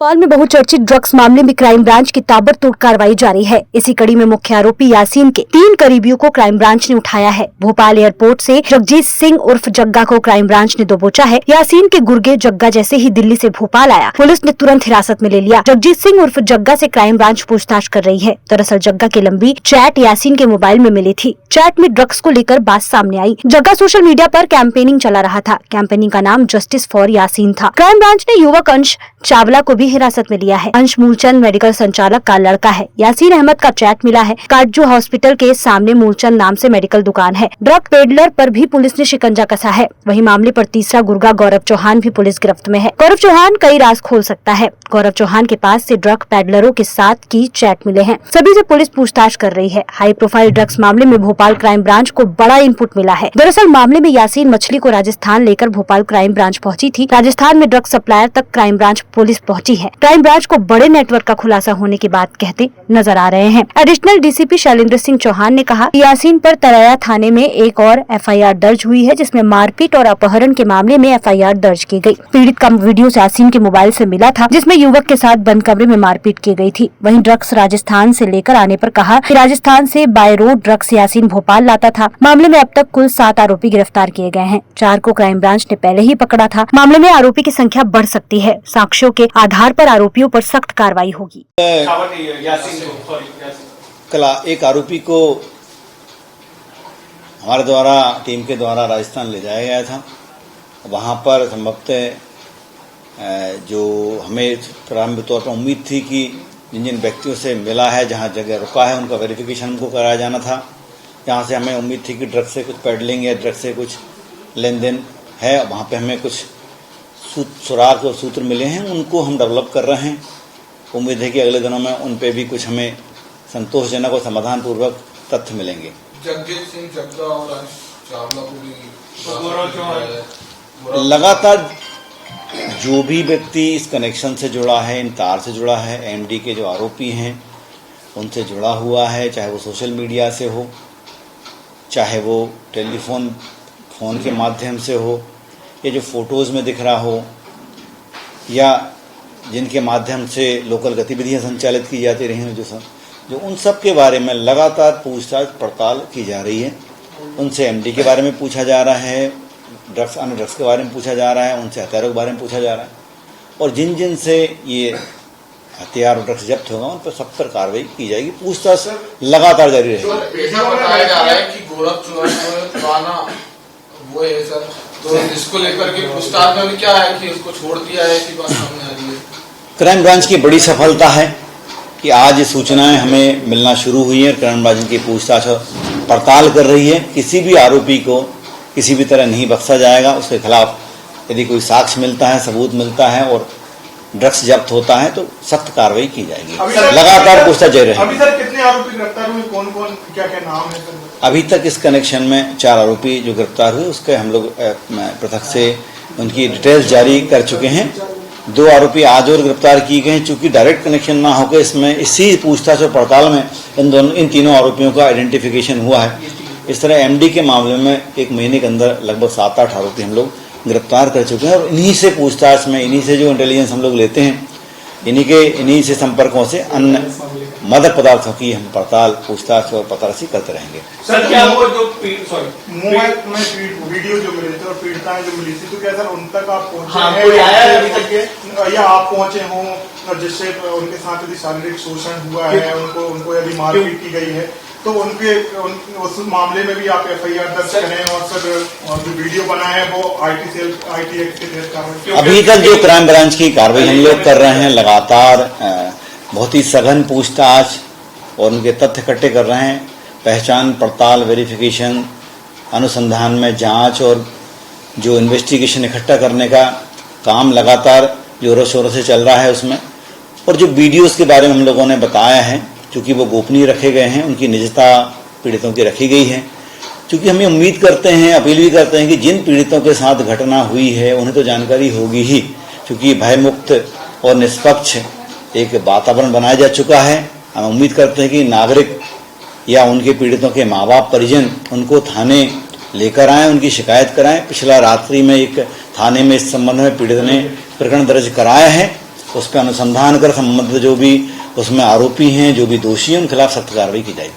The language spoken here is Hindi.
भोपाल में बहुचर्चित ड्रग्स मामले में क्राइम ब्रांच की ताबड़तोड़ कार्रवाई जारी है। इसी कड़ी में मुख्य आरोपी यासीन के 3 करीबियों को क्राइम ब्रांच ने उठाया है। भोपाल एयरपोर्ट से जगजीत सिंह उर्फ जग्गा को क्राइम ब्रांच ने दबोचा है। यासीन के गुर्गे जग्गा जैसे ही दिल्ली से भोपाल आया, पुलिस ने तुरंत हिरासत में ले लिया। जगजीत सिंह उर्फ जग्गा से क्राइम ब्रांच पूछताछ कर रही है। दरअसल जग्गा की लंबी चैट यासीन के मोबाइल में मिली थी। चैट में ड्रग्स को लेकर बात सामने आई। जग्गा सोशल मीडिया पर कैंपेनिंग चला रहा था। कैंपेनिंग का नाम जस्टिस फॉर यासीन था। क्राइम ब्रांच ने युवक अंश चावला को भी हिरासत में लिया है। अंश मूलचंद मेडिकल संचालक का लड़का है। यासीन अहमद का चैट मिला है। काटजू हॉस्पिटल के सामने मूलचंद नाम से मेडिकल दुकान है। ड्रग पेडलर पर भी पुलिस ने शिकंजा कसा है। वहीं मामले पर तीसरा गुर्गा गौरव चौहान भी पुलिस गिरफ्त में है। गौरव चौहान कई राज खोल सकता है। गौरव चौहान के पास से ड्रग पेडलरों के साथ की चैट मिले हैं। सभी से पुलिस पूछताछ कर रही है। हाई प्रोफाइल ड्रग्स मामले में भोपाल क्राइम ब्रांच को बड़ा इनपुट मिला है। दरअसल मामले में यासीन मछली को राजस्थान लेकर भोपाल क्राइम ब्रांच पहुंची थी। राजस्थान में ड्रग सप्लायर तक क्राइम ब्रांच पुलिस पहुंची है। क्राइम ब्रांच को बड़े नेटवर्क का खुलासा होने की बात कहते नजर आ रहे हैं। एडिशनल डीसीपी शैलेंद्र सिंह चौहान ने कहा कि यासीन पर तरैया थाने में एक और एफआईआर दर्ज हुई है, जिसमें मारपीट और अपहरण के मामले में एफआईआर दर्ज की गई। पीड़ित का वीडियो यासीन के मोबाइल से मिला था, जिसमें युवक के साथ बंद कमरे में मारपीट की गई थी। वहीं ड्रग्स राजस्थान से लेकर आने पर कहा कि राजस्थान से by road drugs Yasin Bhopal लाता था। मामले में अब तक कुल 7 आरोपी गिरफ्तार किए गए हैं। 4 को क्राइम ब्रांच ने पहले ही पकड़ा था। मामले में आरोपी की संख्या बढ़ सकती है। साक्ष्यों के आधार पर आरोपियों पर सख्त कार्रवाई होगी। कल एक आरोपी को हमारे द्वारा टीम के द्वारा राजस्थान ले जाया गया था। वहां पर संभवतः जो हमें प्रारंभिक तौर पर उम्मीद थी कि जिन जिन व्यक्तियों से मिला है, जहां जगह रुका है, उनका वेरिफिकेशन हमको कराया जाना था। जहां से हमें उम्मीद थी कि ड्रग से कुछ पेडलिंग या ड्रग से कुछ लेन देन है, वहां पे हमें कुछ सुराग और सूत्र मिले हैं, उनको हम डेवलप कर रहे हैं। उम्मीद है कि अगले दिनों में उन पे भी कुछ हमें संतोषजनक और समाधान पूर्वक तथ्य मिलेंगे। जगजीत सिंह जग्गा और अंश चावला को भी लगातार जो भी व्यक्ति इस कनेक्शन से जुड़ा है, इन तार से जुड़ा है, एमडी के जो आरोपी हैं उनसे जुड़ा हुआ है, चाहे वो सोशल मीडिया से हो, चाहे वो फोन के माध्यम से हो, या जो फोटोज़ में दिख रहा हो, या जिनके माध्यम से लोकल गतिविधियां संचालित की जाती रही हैं, जो उन सब के बारे में लगातार पूछताछ पड़ताल की जा रही है। उनसे एमडी के बारे में पूछा जा रहा है, अन्य ड्रग्स के बारे में पूछा जा रहा है, उनसे हथियारों के बारे में पूछा जा रहा है, और जिन जिन से ये हथियार और ड्रग्स जब्त होगा उन पर सब पर कार्रवाई की जाएगी। पूछताछ लगातार जारी रहेगी। बताया जा रहा है कि गोरख चौहान वो है सर, तो इसको लेकर के पूछताछ में भी क्या है कि उसको छोड़ दिया है, ऐसी बात सामने आ रही है। क्राइम ब्रांच की बड़ी सफलता है कि आज ये सूचनाएं हमें मिलना शुरू हुई है। क्राइम ब्रांच की पूछताछ पड़ताल कर रही है। किसी भी आरोपी को किसी भी तरह नहीं बख्शा जाएगा। उसके खिलाफ यदि कोई साक्ष्य मिलता है, सबूत मिलता है और ड्रग्स जब्त होता है तो सख्त कार्रवाई की जाएगी। लगातार पूछताछ जारी रहेगी। अभी सर कितने आरोपी गिरफ्तार हुए, कौन कौन क्या क्या नाम है सर? अभी तक इस कनेक्शन में 4 आरोपी जो गिरफ्तार हुए, उसके हम लोग पृथक से उनकी डिटेल्स जारी कर चुके हैं। 2 आरोपी आज और गिरफ्तार किए गए हैं। चूंकि डायरेक्ट कनेक्शन ना होकर इसमें इसी पूछताछ और पड़ताल में इन तीनों आरोपियों का आइडेंटिफिकेशन हुआ है। इस तरह एमडी के मामले में 1 महीने के अंदर लगभग 7-8 आरोपी हम लोग गिरफ्तार कर चुके हैं, और इन्हीं से पूछताछ में, इन्हीं से जो इंटेलिजेंस हम लोग लेते हैं, इन्हीं से संपर्कों से अन्य मादक पदार्थों की हम पड़ताल, पूछताछ और पतारासी करते रहेंगे। सर क्या वो जो मोबाइल में वीडियो जो मिले थे और पीड़िताएं जो मिली थी, तो क्या सर उन तक आप पहुंचे हैं? कोई आया है अभी तक या आप पहुंचे हों जिससे उनके साथ यदि शारीरिक शोषण हुआ है, उनको यदि मारपीट की गई है, तो उस मामले में भी आप एफआईआर दर्ज करें, और सर जो वीडियो बना है वो आईटी एक्ट के तहत कार्रवाई? अभी तक जो क्राइम ब्रांच की कार्रवाई हम लोग कर रहे हैं, लगातार बहुत ही सघन पूछताछ और उनके तथ्य इकट्ठे कर रहे हैं। पहचान, पड़ताल, वेरिफिकेशन, अनुसंधान में जांच और जो इन्वेस्टिगेशन इकट्ठा करने का काम लगातार जोरों शोरों से चल रहा है उसमें। और जो वीडियोस के बारे में हम लोगों ने बताया है, चूँकि वो गोपनीय रखे गए हैं, उनकी निजता पीड़ितों की रखी गई है। चूँकि हमें उम्मीद करते हैं, अपील भी करते हैं कि जिन पीड़ितों के साथ घटना हुई है उन्हें तो जानकारी होगी ही, क्योंकि भयमुक्त और निष्पक्ष एक वातावरण बनाया जा चुका है। हम उम्मीद करते हैं कि नागरिक या उनके पीड़ितों के माँ बाप, परिजन उनको थाने लेकर आएँ, उनकी शिकायत कराएं। पिछला रात्रि में एक थाने में इस संबंध में पीड़ित ने प्रकरण दर्ज कराया है उस पर अनुसंधान कर संबंधित जो भी उसमें आरोपी हैं, जो भी दोषी हैं, उनके खिलाफ सख्त कार्रवाई की जाएगी।